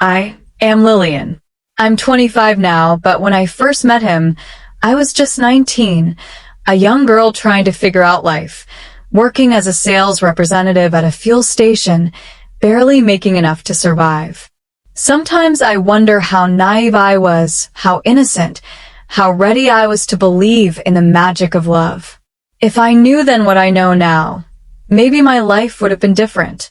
I am Lillian. I'm 25 now, but when I first met him, I was just 19, a young girl trying to figure out life, working as a sales representative at a fuel station, barely making enough to survive. Sometimes I wonder how naive I was, how innocent, how ready I was to believe in the magic of love. If I knew then what I know now, maybe my life would have been different.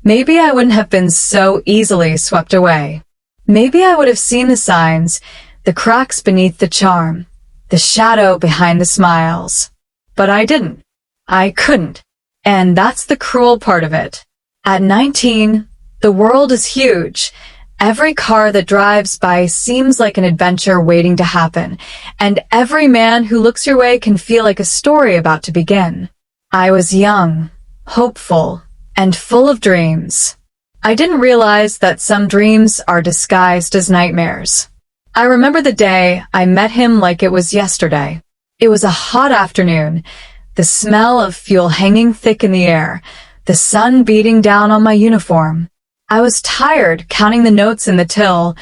Maybe I wouldn't have been so easily swept away. Maybe I would have seen the signs, the cracks beneath the charm, the shadow behind the smiles. But I didn't. I couldn't. And that's the cruel part of it. At 19, the world is huge. Every car that drives by seems like an adventure waiting to happen, and every man who looks your way can feel like a story about to begin. I was young, hopeful, and full of dreams. I didn't realize that some dreams are disguised as nightmares. I remember the day I met him like it was yesterday. It was a hot afternoon, the smell of fuel hanging thick in the air, the sun beating down on my uniform. I was tired counting the notes in the till,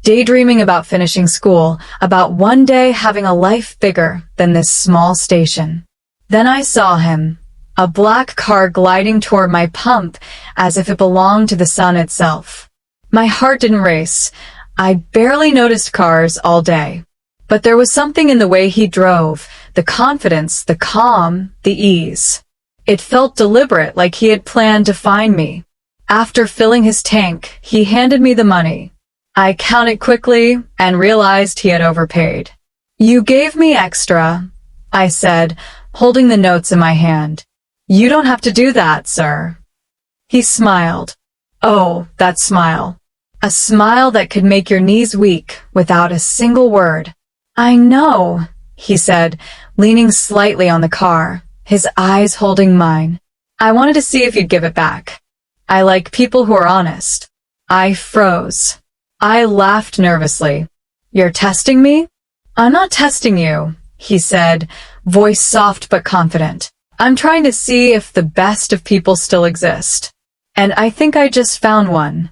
daydreaming about finishing school, about one day having a life bigger than this small station. Then I saw him, a black car gliding toward my pump as if it belonged to the sun itself. My heart didn't race. I barely noticed cars all day. But there was something in the way he drove, the confidence, the calm, the ease. It felt deliberate, like he had planned to find me. After filling his tank, he handed me the money. I counted quickly and realized he had overpaid. "You gave me extra," I said, holding the notes in my hand. "You don't have to do that, sir." He smiled. Oh, that smile. A smile that could make your knees weak without a single word. "I know," he said, leaning slightly on the car, his eyes holding mine. "I wanted to see if you'd give it back. I like people who are honest." I froze. I laughed nervously. "You're testing me?" "I'm not testing you," he said, voice soft but confident. "I'm trying to see if the best of people still exist. And I think I just found one."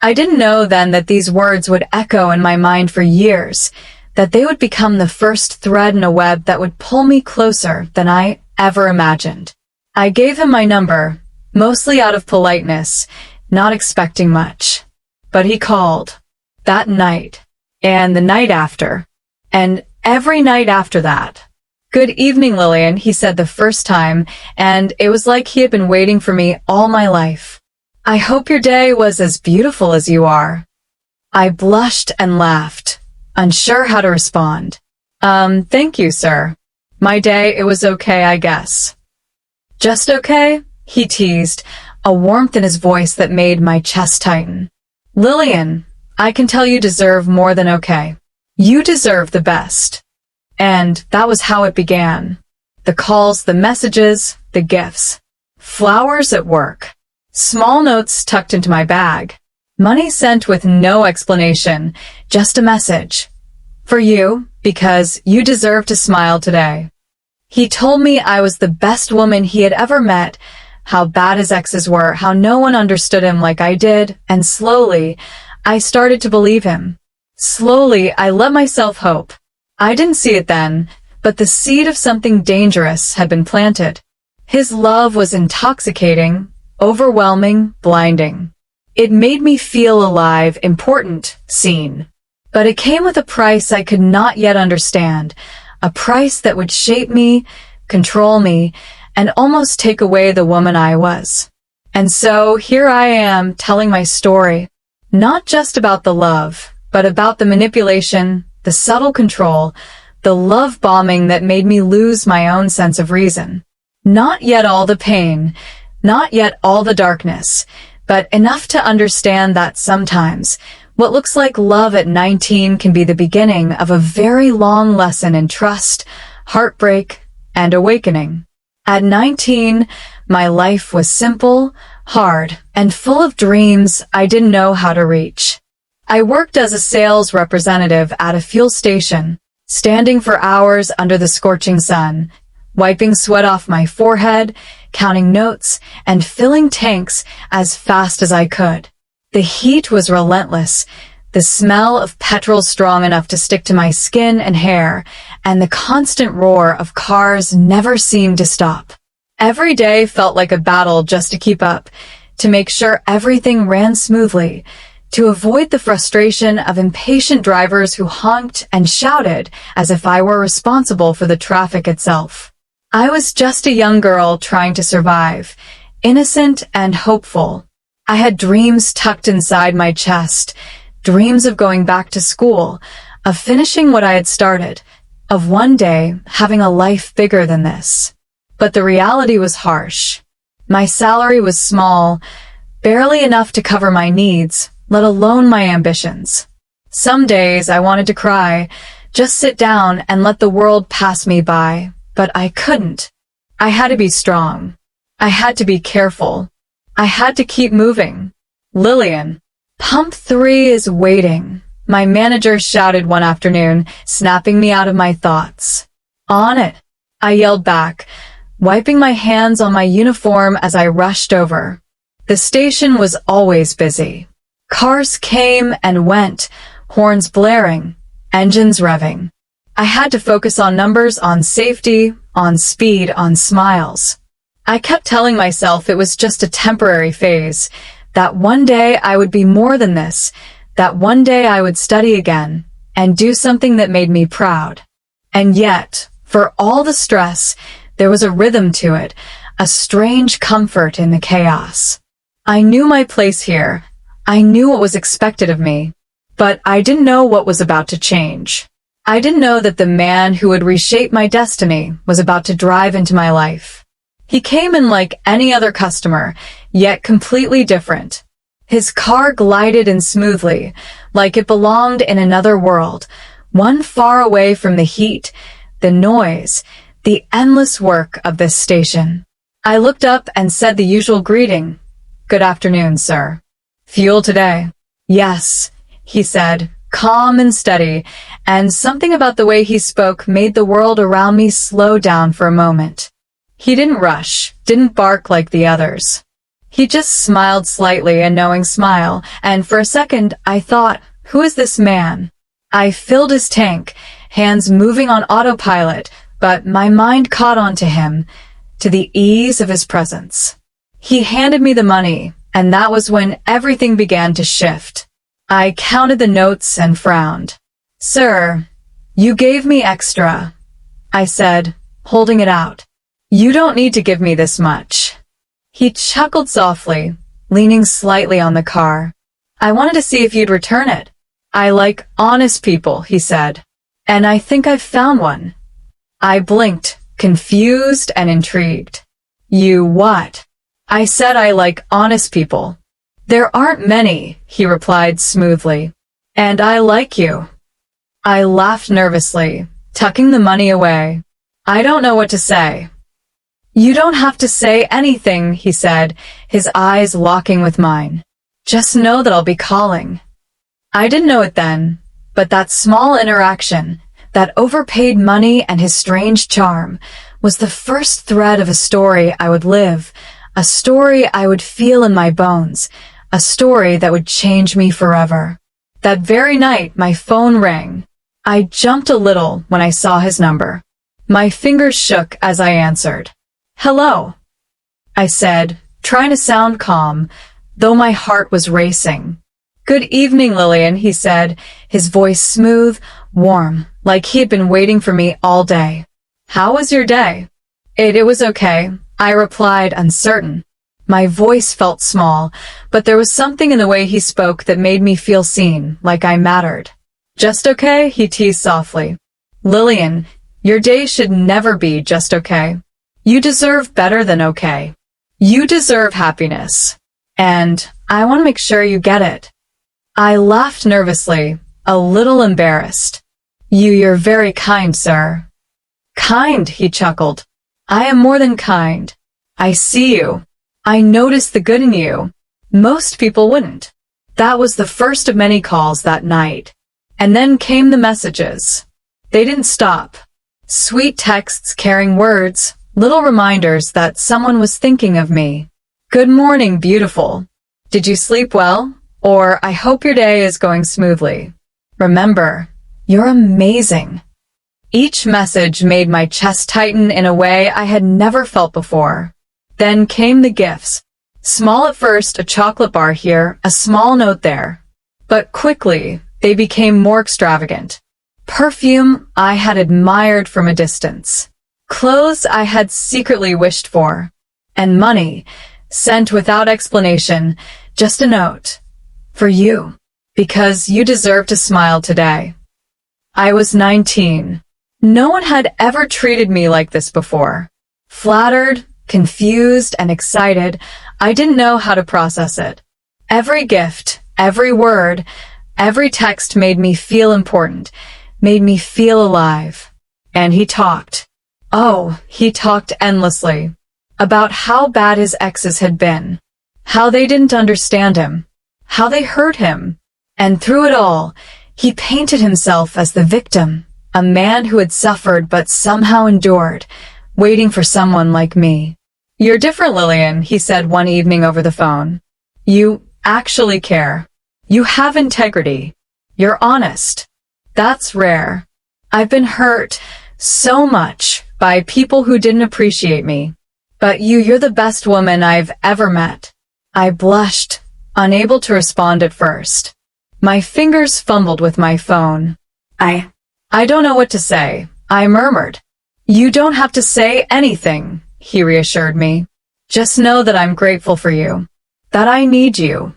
I didn't know then that these words would echo in my mind for years, that they would become the first thread in a web that would pull me closer than I ever imagined. I gave him my number, mostly out of politeness, not expecting much. But he called. That night, and the night after, and every night after that. "Good evening, Lillian," he said the first time, and it was like he had been waiting for me all my life. "I hope your day was as beautiful as you are." I blushed and laughed, unsure how to respond. Thank you, sir. My day, it was okay, I guess." "Just okay?" he teased, a warmth in his voice that made my chest tighten. "Lillian, I can tell you deserve more than okay. You deserve the best." And that was how it began. The calls, the messages, the gifts. Flowers at work. Small notes tucked into my bag. Money sent with no explanation, just a message. "For you, because you deserve to smile today." He told me I was the best woman he had ever met, how bad his exes were, how no one understood him like I did, and slowly, I started to believe him. Slowly, I let myself hope. I didn't see it then, but the seed of something dangerous had been planted. His love was intoxicating, overwhelming, blinding. It made me feel alive, important, seen. But it came with a price I could not yet understand, a price that would shape me, control me, and almost take away the woman I was. And so here I am telling my story, not just about the love, but about the manipulation, the subtle control, the love bombing that made me lose my own sense of reason. Not yet all the pain, not yet all the darkness, but enough to understand that sometimes what looks like love at 19 can be the beginning of a very long lesson in trust, heartbreak, and awakening. At 19, my life was simple, hard, and full of dreams I didn't know how to reach. I worked as a sales representative at a fuel station, standing for hours under the scorching sun, wiping sweat off my forehead, counting notes, and filling tanks as fast as I could. The heat was relentless, the smell of petrol strong enough to stick to my skin and hair, and the constant roar of cars never seemed to stop. Every day felt like a battle just to keep up, to make sure everything ran smoothly, to avoid the frustration of impatient drivers who honked and shouted as if I were responsible for the traffic itself. I was just a young girl trying to survive, innocent and hopeful. I had dreams tucked inside my chest, dreams of going back to school, of finishing what I had started, of one day having a life bigger than this. But the reality was harsh. My salary was small, barely enough to cover my needs, let alone my ambitions. Some days I wanted to cry, just sit down and let the world pass me by, but I couldn't. I had to be strong. I had to be careful. I had to keep moving. Lillian, Pump 3 is waiting, my manager shouted one afternoon, snapping me out of my thoughts. On it, I yelled back, wiping my hands on my uniform as I rushed over. The station was always busy. Cars came and went, horns blaring, engines revving. I had to focus on numbers, on safety, on speed, on smiles. I kept telling myself it was just a temporary phase, that one day I would be more than this, that one day I would study again and do something that made me proud. And yet, for all the stress, there was a rhythm to it, a strange comfort in the chaos. I knew my place here. I knew what was expected of me, but I didn't know what was about to change. I didn't know that the man who would reshape my destiny was about to drive into my life. He came in like any other customer, yet completely different. His car glided in smoothly, like it belonged in another world, one far away from the heat, the noise, the endless work of this station. I looked up and said the usual greeting. Good afternoon, sir. Fuel today? Yes, he said, calm and steady, and something about the way he spoke made the world around me slow down for a moment. He didn't rush, didn't bark like the others. He just smiled slightly, a knowing smile, and for a second I thought, who is this man? I filled his tank, hands moving on autopilot, but my mind caught on to him, to the ease of his presence. He handed me the money, and that was when everything began to shift. I counted the notes and frowned. Sir, you gave me extra, I said, holding it out. You don't need to give me this much. He chuckled softly, leaning slightly on the car. I wanted to see if you'd return it. I like honest people, he said. And I think I've found one. I blinked, confused and intrigued. You what? I said I like honest people. There aren't many, he replied smoothly. And I like you. I laughed nervously, tucking the money away. I don't know what to say. You don't have to say anything, he said, his eyes locking with mine. Just know that I'll be calling. I didn't know it then, but that small interaction, that overpaid money and his strange charm, was the first thread of a story I would live, a story I would feel in my bones, a story that would change me forever. That very night, my phone rang. I jumped a little when I saw his number. My fingers shook as I answered. Hello, I said, trying to sound calm, though my heart was racing. Good evening, Lillian, he said, his voice smooth, warm, like he had been waiting for me all day. How was your day? It was okay, I replied, uncertain. My voice felt small, but there was something in the way he spoke that made me feel seen, like I mattered. Just okay, he teased softly. Lillian, your day should never be just okay. You deserve better than okay. You deserve happiness. And I want to make sure you get it. I laughed nervously, a little embarrassed. You're very kind, sir. Kind, he chuckled. I am more than kind. I see you. I notice the good in you. Most people wouldn't. That was the first of many calls that night. And then came the messages. They didn't stop. Sweet texts carrying words, little reminders that someone was thinking of me. Good morning, beautiful. Did you sleep well? Or, I hope your day is going smoothly. Remember, you're amazing. Each message made my chest tighten in a way I had never felt before. Then came the gifts. Small at first, a chocolate bar here, a small note there. But quickly, they became more extravagant. Perfume I had admired from a distance. Clothes I had secretly wished for. And money, sent without explanation, just a note. For you. Because you deserve to smile today. I was 19. No one had ever treated me like this before. Flattered, confused, and excited, I didn't know how to process it. Every gift, every word, every text made me feel important, made me feel alive. And he talked. Oh, he talked endlessly. About how bad his exes had been. How they didn't understand him. How they hurt him. And through it all, he painted himself as the victim. A man who had suffered but somehow endured, waiting for someone like me. You're different, Lillian, he said one evening over the phone. You actually care. You have integrity. You're honest. That's rare. I've been hurt so much by people who didn't appreciate me. But you're the best woman I've ever met. I blushed, unable to respond at first. My fingers fumbled with my phone. I don't know what to say, I murmured. You don't have to say anything, he reassured me. Just know that I'm grateful for you. That I need you.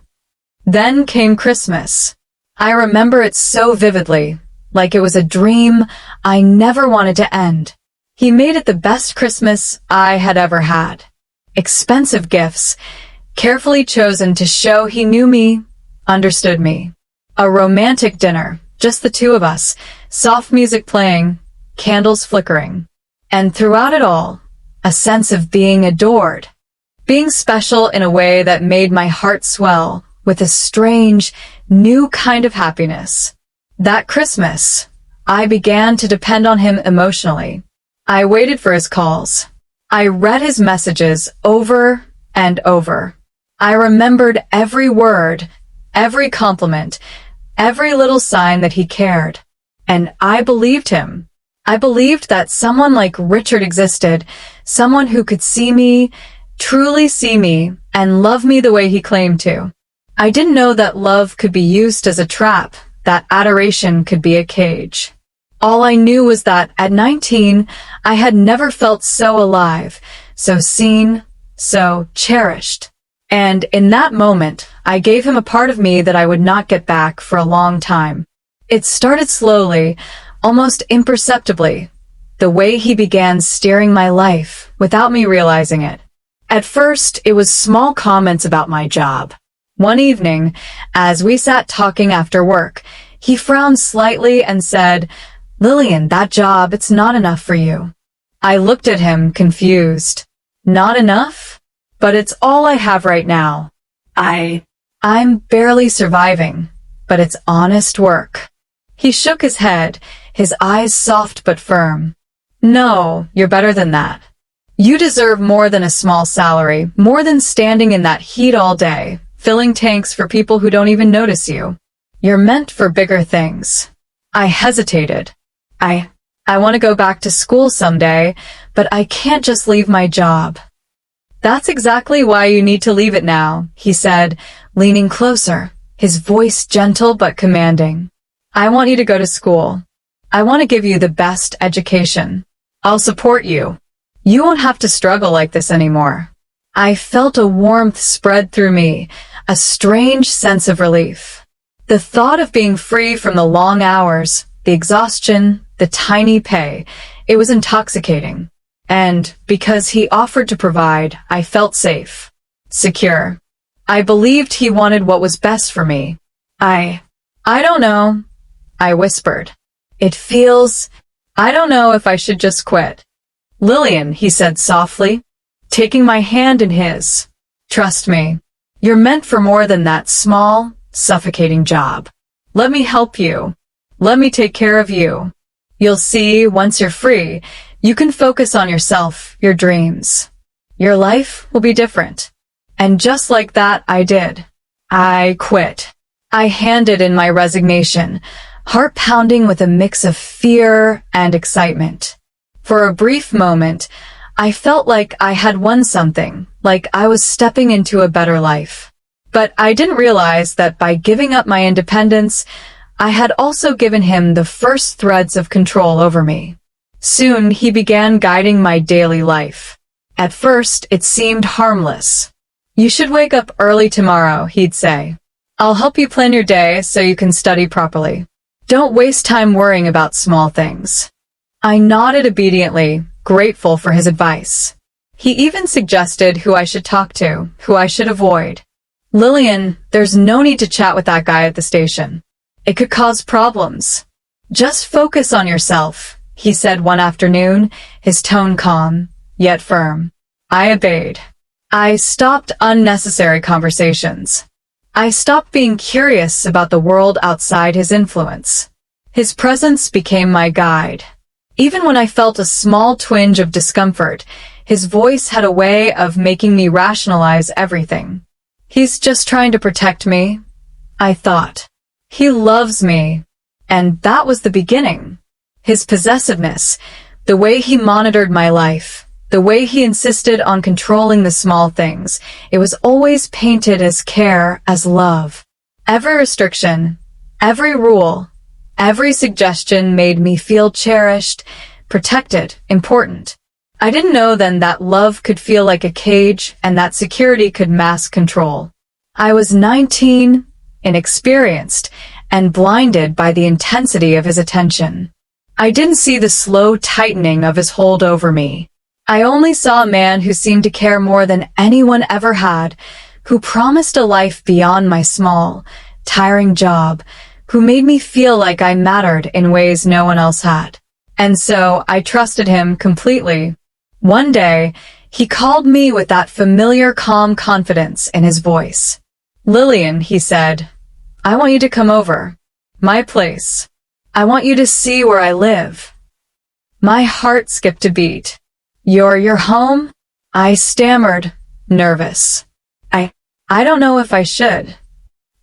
Then came Christmas. I remember it so vividly, like it was a dream I never wanted to end. He made it the best Christmas I had ever had. Expensive gifts, carefully chosen to show he knew me, understood me. A romantic dinner, just the two of us, soft music playing, candles flickering. And throughout it all, a sense of being adored. Being special in a way that made my heart swell with a strange, new kind of happiness. That Christmas, I began to depend on him emotionally. I waited for his calls. I read his messages over and over. I remembered every word, every compliment, every little sign that he cared. And I believed him. I believed that someone like Richard existed, someone who could see me, truly see me, and love me the way he claimed to. I didn't know that love could be used as a trap, that adoration could be a cage. All I knew was that at 19, I had never felt so alive, so seen, so cherished. And in that moment, I gave him a part of me that I would not get back for a long time. It started slowly, almost imperceptibly, the way he began steering my life without me realizing it. At first, it was small comments about my job. One evening, as we sat talking after work, he frowned slightly and said, "Lillian, that job, it's not enough for you." I looked at him, confused. Not enough? But it's all I have right now. I'm barely surviving, but it's honest work. He shook his head, his eyes soft but firm. No, you're better than that. You deserve more than a small salary, more than standing in that heat all day, filling tanks for people who don't even notice you. You're meant for bigger things. I hesitated. I want to go back to school someday, but I can't just leave my job. That's exactly why you need to leave it now, he said, leaning closer, his voice gentle but commanding. I want you to go to school. I want to give you the best education. I'll support you. You won't have to struggle like this anymore. I felt a warmth spread through me, a strange sense of relief. The thought of being free from the long hours, the exhaustion, the tiny pay, it was intoxicating. And because he offered to provide, I felt safe, secure. I believed he wanted what was best for me. I don't know, I whispered. I don't know if I should just quit. Lillian, he said softly, taking my hand in his. Trust me, you're meant for more than that small, suffocating job. Let me help you. Let me take care of you. You'll see, once you're free, you can focus on yourself, your dreams. Your life will be different. And just like that, I did. I quit. I handed in my resignation, heart pounding with a mix of fear and excitement. For a brief moment, I felt like I had won something, like I was stepping into a better life. But I didn't realize that by giving up my independence, I had also given him the first threads of control over me. Soon he began guiding my daily life. At first, it seemed harmless. "You should wake up early tomorrow," he'd say. "I'll help you plan your day so you can study properly. Don't waste time worrying about small things." I nodded obediently, grateful for his advice. He even suggested who I should talk to, who I should avoid. "Lillian, there's no need to chat with that guy at the station. It could cause problems. Just focus on yourself," he said one afternoon, his tone calm, yet firm. I obeyed. I stopped unnecessary conversations. I stopped being curious about the world outside his influence. His presence became my guide. Even when I felt a small twinge of discomfort, his voice had a way of making me rationalize everything. "He's just trying to protect me," I thought. "He loves me." And that was the beginning. His possessiveness, the way he monitored my life, the way he insisted on controlling the small things, it was always painted as care, as love. Every restriction, every rule, every suggestion made me feel cherished, protected, important. I didn't know then that love could feel like a cage and that security could mask control. I was 19, inexperienced, and blinded by the intensity of his attention. I didn't see the slow tightening of his hold over me. I only saw a man who seemed to care more than anyone ever had, who promised a life beyond my small, tiring job, who made me feel like I mattered in ways no one else had. And so I trusted him completely. One day, he called me with that familiar calm confidence in his voice. "Lillian," he said, "I want you to come over. My place. I want you to see where I live." My heart skipped a beat. Your home?" I stammered, nervous. I don't know if I should."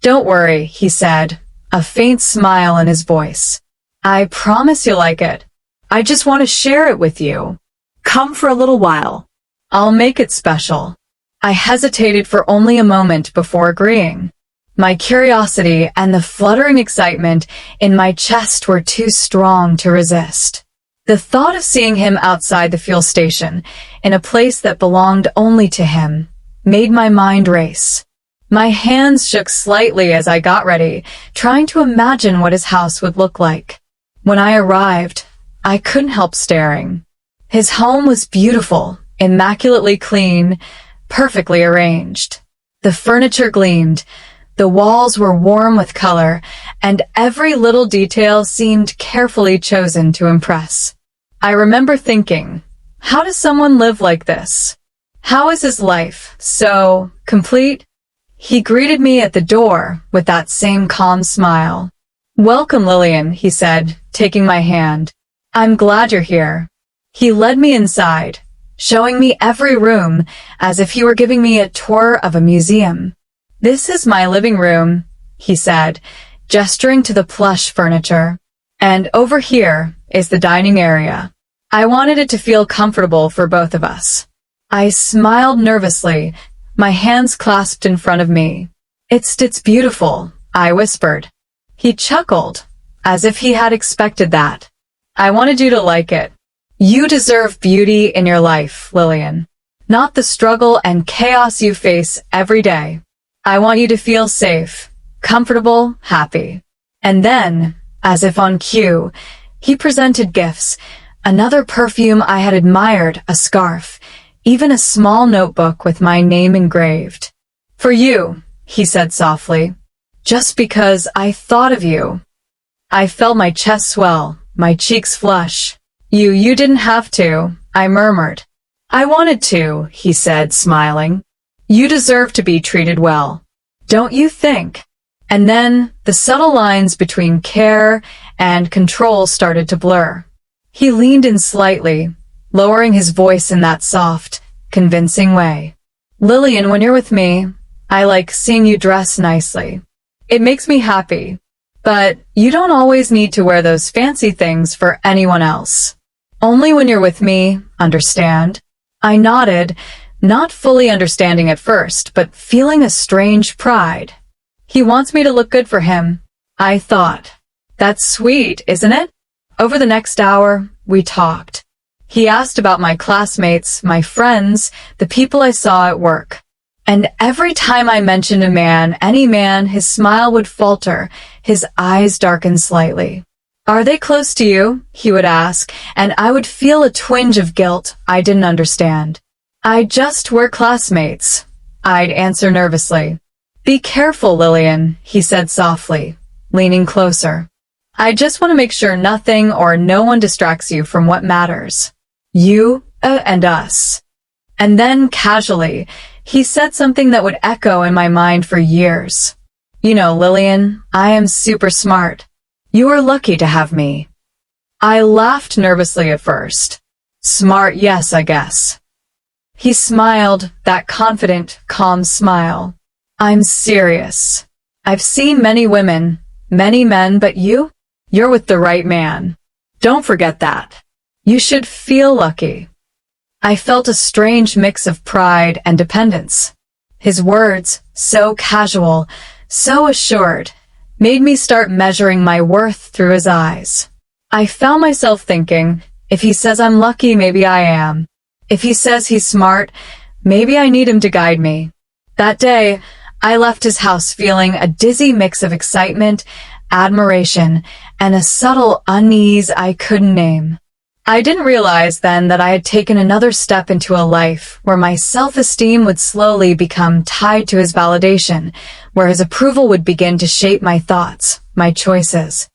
"Don't worry," he said, a faint smile in his voice. "I promise you'll like it. I just want to share it with you. Come for a little while. I'll make it special." I hesitated for only a moment before agreeing. My curiosity and the fluttering excitement in my chest were too strong to resist. The thought of seeing him outside the fuel station, in a place that belonged only to him, made my mind race. My hands shook slightly as I got ready, trying to imagine what his house would look like. When I arrived, I couldn't help staring. His home was beautiful, immaculately clean, perfectly arranged. The furniture gleamed, the walls were warm with color, and every little detail seemed carefully chosen to impress. I remember thinking, how does someone live like this? How is his life so complete? He greeted me at the door with that same calm smile. "Welcome, Lillian," he said, taking my hand. "I'm glad you're here." He led me inside, showing me every room as if he were giving me a tour of a museum. "This is my living room," he said, gesturing to the plush furniture. "And over here is the dining area. I wanted it to feel comfortable for both of us." I smiled nervously, my hands clasped in front of me. It's beautiful," I whispered. He chuckled, as if he had expected that. "I wanted you to like it. You deserve beauty in your life, Lillian. Not the struggle and chaos you face every day. I want you to feel safe, comfortable, happy." And then, as if on cue, he presented gifts, another perfume I had admired, a scarf, even a small notebook with my name engraved. "For you," he said softly, "just because I thought of you." I felt my chest swell, my cheeks flush. You didn't have to," I murmured. "I wanted to," he said, smiling. "You deserve to be treated well. Don't you think?" And then the subtle lines between care and control started to blur. He leaned in slightly, lowering his voice in that soft, convincing way. "Lillian, when you're with me, I like seeing you dress nicely. It makes me happy. But you don't always need to wear those fancy things for anyone else. Only when you're with me, understand? I nodded, not fully understanding at first, but feeling a strange pride. He wants me to look good for him, I thought. That's sweet, isn't it? Over the next hour, we talked. He asked about my classmates, my friends, the people I saw at work. And every time I mentioned a man, any man, his smile would falter, his eyes darken slightly. Are they close to you? He would ask, and I would feel a twinge of guilt I didn't understand. I just were classmates, I'd answer nervously. Be careful, Lillian, he said softly, leaning closer. I just want to make sure nothing or no one distracts you from what matters. You and us. And then, casually, he said something that would echo in my mind for years. You know, Lillian, I am super smart. You are lucky to have me. I laughed nervously at first. Smart, yes, I guess. He smiled, that confident, calm smile. I'm serious. I've seen many women, many men, but you're with the right man. Don't forget that. You should feel lucky. I felt a strange mix of pride and dependence. His words, so casual, so assured, made me start measuring my worth through his eyes. I found myself thinking, if he says I'm lucky, maybe I am. If he says he's smart, maybe I need him to guide me. That day, I left his house feeling a dizzy mix of excitement, admiration, and a subtle unease I couldn't name. I didn't realize then that I had taken another step into a life where my self-esteem would slowly become tied to his validation, where his approval would begin to shape my thoughts, my choices,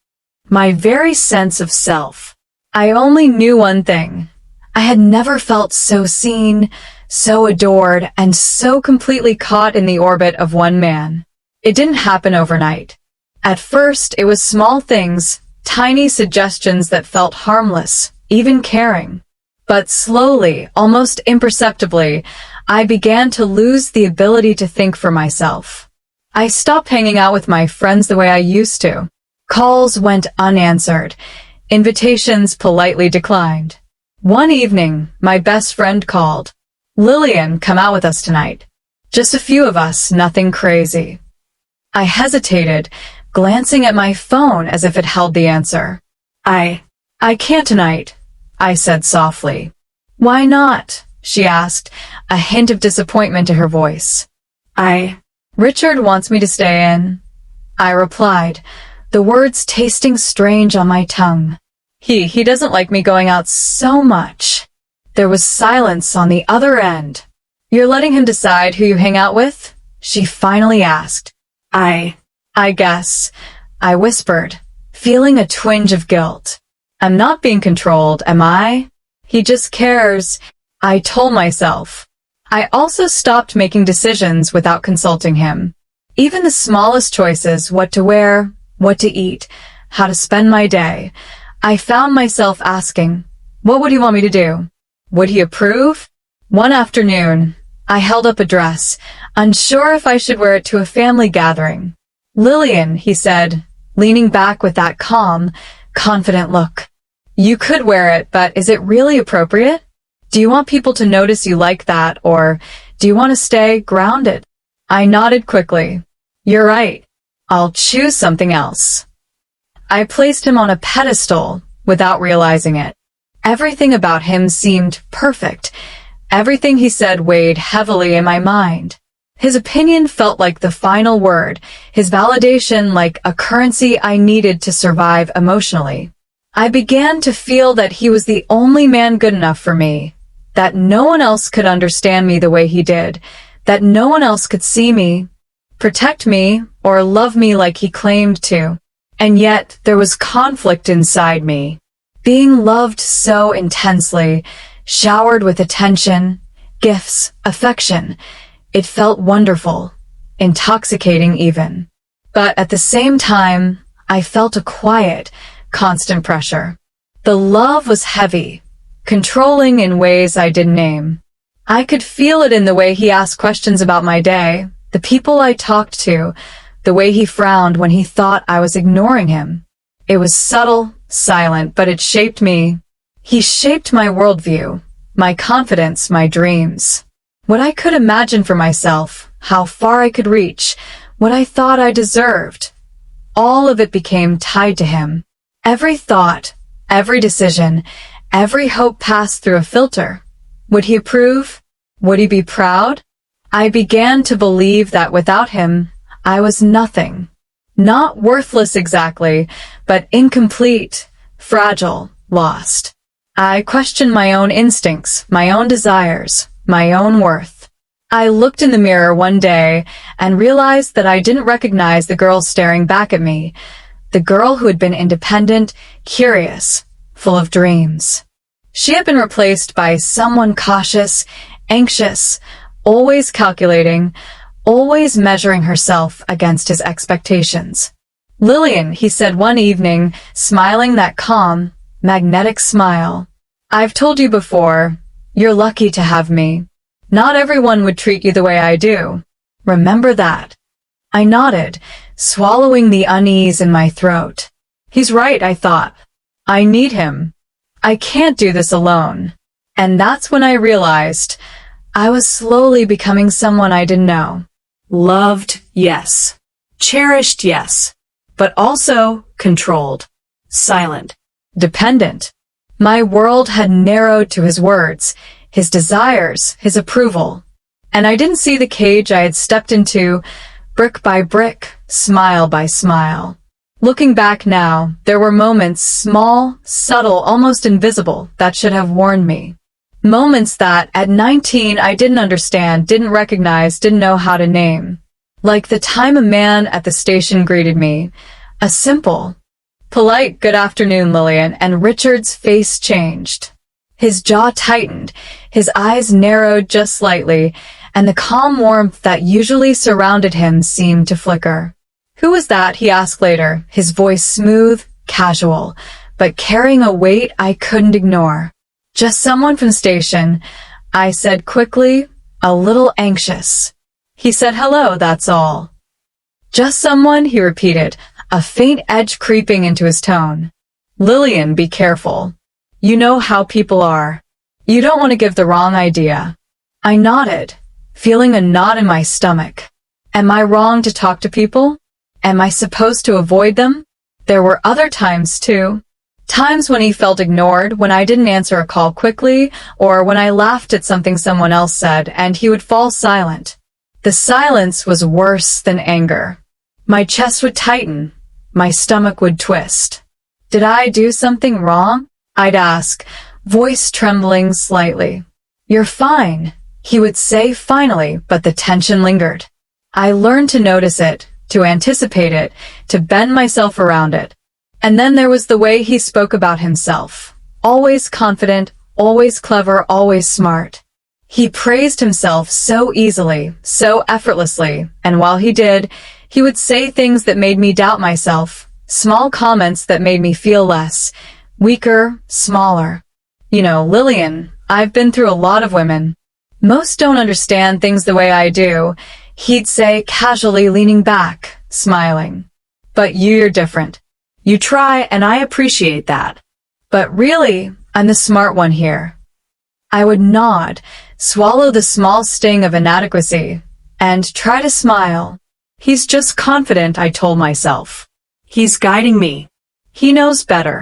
my very sense of self. I only knew one thing. I had never felt so seen, so adored, and so completely caught in the orbit of one man. It didn't happen overnight. At first, it was small things, tiny suggestions that felt harmless, even caring. But slowly, almost imperceptibly, I began to lose the ability to think for myself. I stopped hanging out with my friends the way I used to. Calls went unanswered. Invitations politely declined. One evening, my best friend called. Lillian, come out with us tonight. Just a few of us, nothing crazy. I hesitated, glancing at my phone as if it held the answer. I can't tonight, I said softly. Why not? She asked, a hint of disappointment to her voice. Richard wants me to stay in, I replied, the words tasting strange on my tongue. He doesn't like me going out so much. There was silence on the other end. You're letting him decide who you hang out with? She finally asked. I guess, I whispered, feeling a twinge of guilt. I'm not being controlled, am I? He just cares, I told myself. I also stopped making decisions without consulting him. Even the smallest choices, what to wear, what to eat, how to spend my day, I found myself asking, what would he want me to do? Would he approve? One afternoon, I held up a dress, unsure if I should wear it to a family gathering. Lillian, he said, leaning back with that calm, confident look. You could wear it, but is it really appropriate? Do you want people to notice you like that, or do you want to stay grounded? I nodded quickly. You're right. I'll choose something else. I placed him on a pedestal without realizing it. Everything about him seemed perfect. Everything he said weighed heavily in my mind. His opinion felt like the final word, his validation like a currency I needed to survive emotionally. I began to feel that he was the only man good enough for me, that no one else could understand me the way he did, that no one else could see me, protect me, or love me like he claimed to. And yet, there was conflict inside me. Being loved so intensely, showered with attention, gifts, affection, it felt wonderful, intoxicating even. But at the same time, I felt a quiet, constant pressure. The love was heavy, controlling in ways I didn't name. I could feel it in the way he asked questions about my day, the people I talked to, the way he frowned when he thought I was ignoring him. It was subtle, silent, but it shaped me. He shaped my worldview, my confidence, my dreams. What I could imagine for myself, how far I could reach, what I thought I deserved. All of it became tied to him. Every thought, every decision, every hope passed through a filter. Would he approve? Would he be proud? I began to believe that without him, I was nothing. Not worthless exactly, but incomplete, fragile, lost. I questioned my own instincts, my own desires, my own worth. I looked in the mirror one day and realized that I didn't recognize the girl staring back at me, the girl who had been independent, curious, full of dreams. She had been replaced by someone cautious, anxious, always calculating, always measuring herself against his expectations. "Lillian," he said one evening, smiling that calm, magnetic smile. "I've told you before, you're lucky to have me. Not everyone would treat you the way I do. Remember that." I nodded, swallowing the unease in my throat. He's right, I thought. I need him. I can't do this alone. And that's when I realized I was slowly becoming someone I didn't know. Loved, yes. Cherished, yes. But also controlled. Silent. Dependent. My world had narrowed to his words, his desires, his approval. And I didn't see the cage I had stepped into, brick by brick, smile by smile. Looking back now, there were moments, small, subtle, almost invisible, that should have warned me. Moments that, at 19, I didn't understand, didn't recognize, didn't know how to name. Like the time a man at the station greeted me. A simple, polite "Good afternoon, Lillian," and Richard's face changed. His jaw tightened, his eyes narrowed just slightly, and the calm warmth that usually surrounded him seemed to flicker. "Who was that?" he asked later, his voice smooth, casual, but carrying a weight I couldn't ignore. "Just someone from station," I said quickly, a little anxious. He said hello, that's all. "Just someone," he repeated, a faint edge creeping into his tone. "Lillian, be careful. You know how people are. You don't want to give the wrong idea." I nodded, feeling a knot in my stomach. Am I wrong to talk to people? Am I supposed to avoid them? There were other times too. Times when he felt ignored, when I didn't answer a call quickly, or when I laughed at something someone else said, and he would fall silent. The silence was worse than anger. My chest would tighten, my stomach would twist. Did I do something wrong? I'd ask, voice trembling slightly. "You're fine," he would say finally, but the tension lingered. I learned to notice it, to anticipate it, to bend myself around it. And then there was the way he spoke about himself. Always confident, always clever, always smart. He praised himself so easily, so effortlessly, and while he did, he would say things that made me doubt myself, small comments that made me feel less, weaker, smaller. "You know, Lillian, I've been through a lot of women. Most don't understand things the way I do," he'd say casually, leaning back, smiling. "But you're different. You try, and I appreciate that. But really, I'm the smart one here." I would nod, swallow the small sting of inadequacy, and try to smile. He's just confident, I told myself. He's guiding me. He knows better.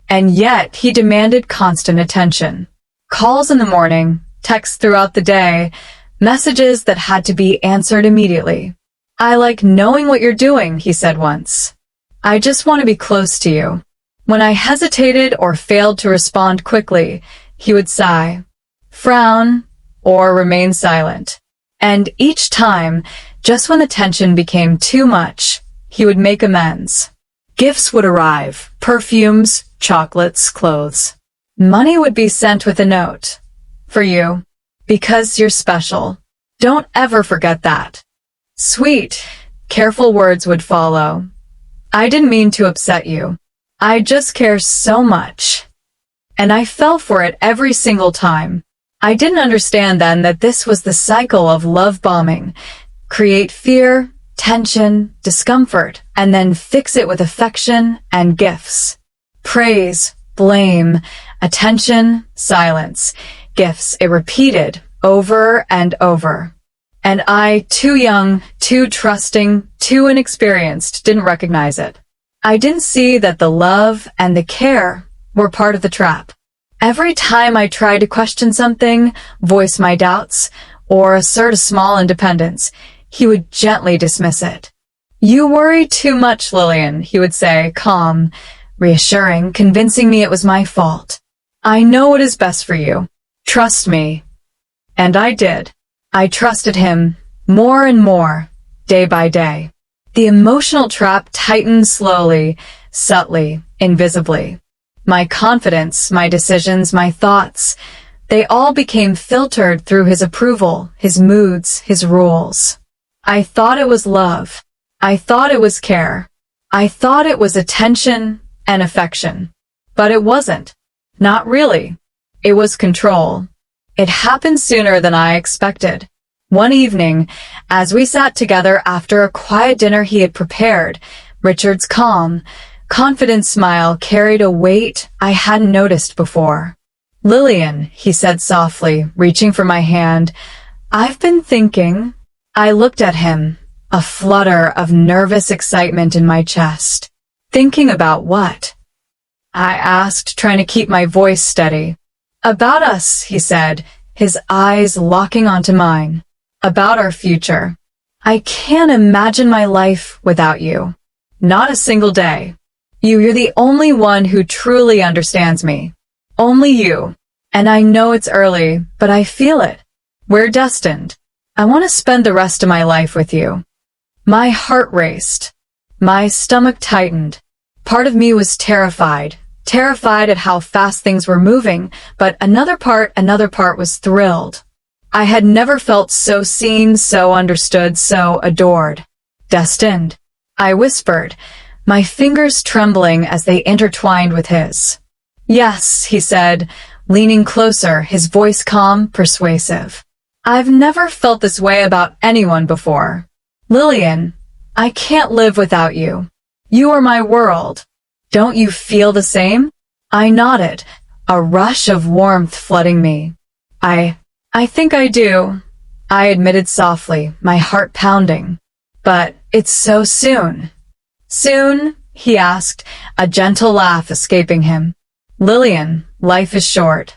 And yet, he demanded constant attention. Calls in the morning, texts throughout the day, messages that had to be answered immediately. "I like knowing what you're doing," he said once. "I just want to be close to you." When I hesitated or failed to respond quickly, he would sigh, frown, or remain silent. And each time, just when the tension became too much, he would make amends. Gifts would arrive, perfumes, chocolates, clothes. Money would be sent with a note. "For you. Because you're special. Don't ever forget that." Sweet, careful words would follow. "I didn't mean to upset you. I just care so much." And I fell for it every single time. I didn't understand then that this was the cycle of love bombing. Create fear, tension, discomfort, and then fix it with affection and gifts. Praise, blame, attention, silence, gifts. It repeated over and over. And I, too young, too trusting, too inexperienced, didn't recognize it. I didn't see that the love and the care were part of the trap. Every time I tried to question something, voice my doubts, or assert a small independence, he would gently dismiss it. "You worry too much, Lillian," he would say, calm, reassuring, convincing me it was my fault. "I know what is best for you. Trust me." And I did. I trusted him more and more, day by day. The emotional trap tightened slowly, subtly, invisibly. My confidence, my decisions, my thoughts, they all became filtered through his approval, his moods, his rules. I thought it was love. I thought it was care. I thought it was attention and affection. But it wasn't. Not really. It was control. It happened sooner than I expected. One evening, as we sat together after a quiet dinner he had prepared, Richard's calm, confident smile carried a weight I hadn't noticed before. "Lillian," he said softly, reaching for my hand, "I've been thinking." I looked at him, a flutter of nervous excitement in my chest. "Thinking about what?" I asked, trying to keep my voice steady. "About us," he said, his eyes locking onto mine. "About our future. I can't imagine my life without you. Not a single day. You're the only one who truly understands me. Only you. And I know it's early, but I feel it. We're destined. I want to spend the rest of my life with you." My heart raced. My stomach tightened. Part of me was terrified at how fast things were moving, but another part was thrilled. I had never felt so seen, so understood, so adored. "Destined," I whispered, my fingers trembling as they intertwined with his. "Yes," he said, leaning closer, his voice calm, persuasive. "I've never felt this way about anyone before. Lillian, I can't live without you. You are my world. Don't you feel the same?" I nodded, a rush of warmth flooding me. I think I do," I admitted softly, my heart pounding. "But it's so soon." "Soon?" he asked, a gentle laugh escaping him. "Lillian, life is short.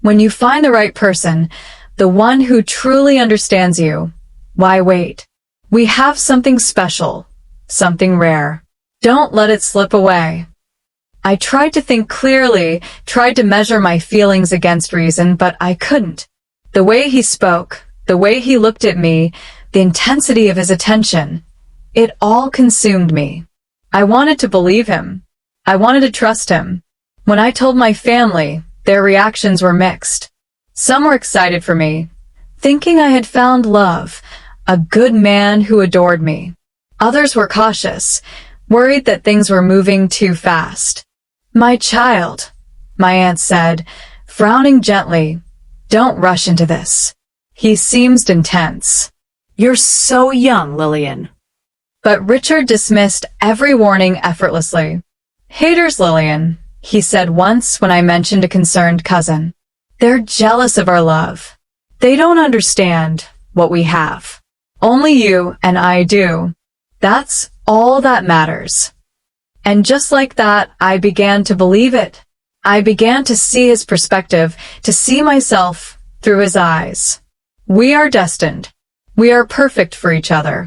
When you find the right person, the one who truly understands you, why wait? We have something special, something rare. Don't let it slip away." I tried to think clearly, tried to measure my feelings against reason, but I couldn't. The way he spoke, the way he looked at me, the intensity of his attention, it all consumed me. I wanted to believe him. I wanted to trust him. When I told my family, their reactions were mixed. Some were excited for me, thinking I had found love, a good man who adored me. Others were cautious, worried that things were moving too fast. "My child," my aunt said, frowning gently, "don't rush into this. He seems intense." "You're so young, Lillian." But Richard dismissed every warning effortlessly. "Haters, Lillian," he said once when I mentioned a concerned cousin. "They're jealous of our love. They don't understand what we have. Only you and I do. That's all that matters." And just like that, I began to believe it. I began to see his perspective, to see myself through his eyes. We are destined. We are perfect for each other.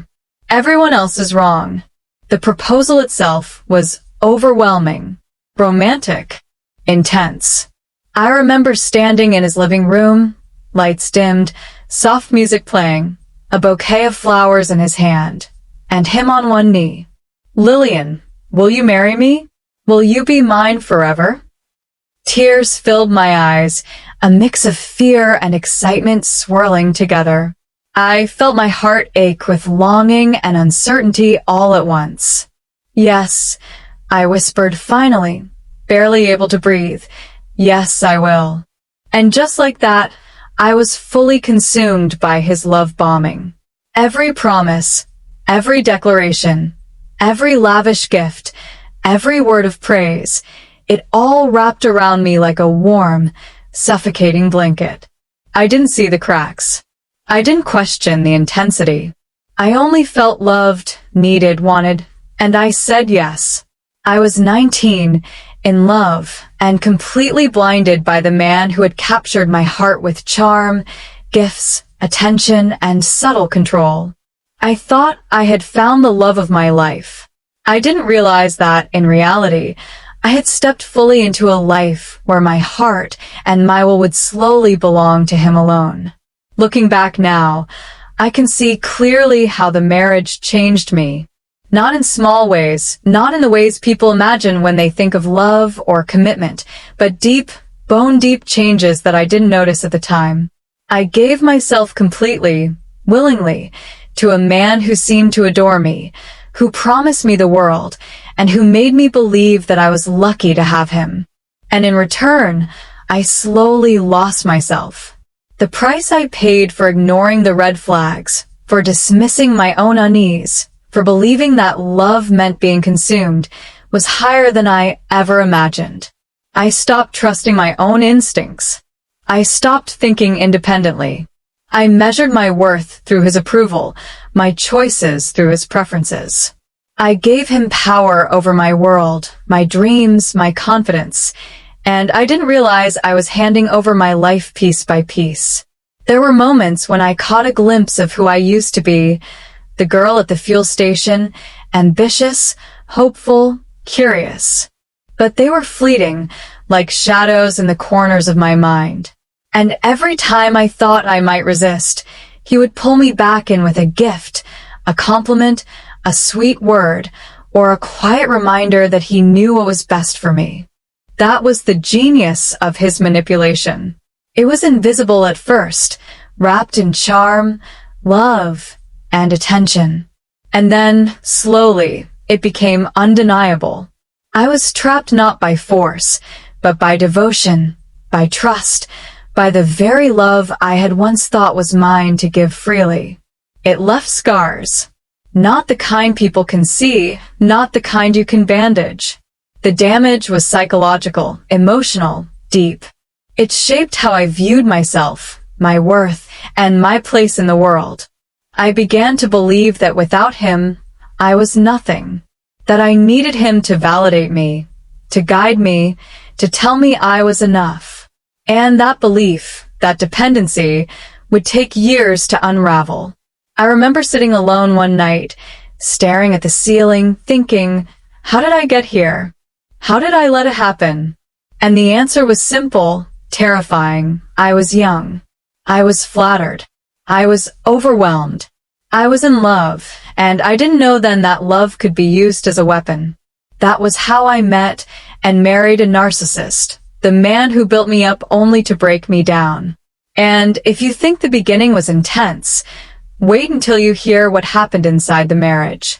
Everyone else is wrong. The proposal itself was overwhelming, romantic, intense. I remember standing in his living room, lights dimmed, soft music playing, a bouquet of flowers in his hand, and him on one knee. "Lillian, will you marry me? Will you be mine forever?" Tears filled my eyes, a mix of fear and excitement swirling together. I felt my heart ache with longing and uncertainty all at once. "Yes," I whispered finally, barely able to breathe. "Yes, I will." And just like that, I was fully consumed by his love bombing. Every promise, Every declaration, every lavish gift, every word of praise, it all wrapped around me like a warm, suffocating blanket. I didn't see the cracks. I didn't question the intensity. I only felt loved, needed, wanted, and I said yes. I was 19, in love, and completely blinded by the man who had captured my heart with charm, gifts, attention, and subtle control. I thought I had found the love of my life. I didn't realize that, in reality, I had stepped fully into a life where my heart and my will would slowly belong to him alone. Looking back now, I can see clearly how the marriage changed me. Not in small ways, not in the ways people imagine when they think of love or commitment, but deep, bone-deep changes that I didn't notice at the time. I gave myself completely, willingly, to a man who seemed to adore me, who promised me the world, and who made me believe that I was lucky to have him. And in return, I slowly lost myself. The price I paid for ignoring the red flags, for dismissing my own unease, for believing that love meant being consumed, was higher than I ever imagined. I stopped trusting my own instincts. I stopped thinking independently. I measured my worth through his approval, my choices through his preferences. I gave him power over my world, my dreams, my confidence, and I didn't realize I was handing over my life piece by piece. There were moments when I caught a glimpse of who I used to be, the girl at the fuel station, ambitious, hopeful, curious. But they were fleeting, like shadows in the corners of my mind. And every time I thought I might resist, he would pull me back in with a gift, a compliment, a sweet word, or a quiet reminder that he knew what was best for me. That was the genius of his manipulation. It was invisible at first, wrapped in charm, love, and attention. And then, slowly, it became undeniable. I was trapped not by force, but by devotion, by trust, by the very love I had once thought was mine to give freely. It left scars. Not the kind people can see, not the kind you can bandage. The damage was psychological, emotional, deep. It shaped how I viewed myself, my worth, and my place in the world. I began to believe that without him, I was nothing. That I needed him to validate me, to guide me, to tell me I was enough. And that belief, that dependency, would take years to unravel. I remember sitting alone one night, staring at the ceiling, thinking, how did I get here? How did I let it happen? And the answer was simple, terrifying. I was young. I was flattered. I was overwhelmed. I was in love, and I didn't know then that love could be used as a weapon. That was how I met and married a narcissist, the man who built me up only to break me down. And if you think the beginning was intense, wait until you hear what happened inside the marriage.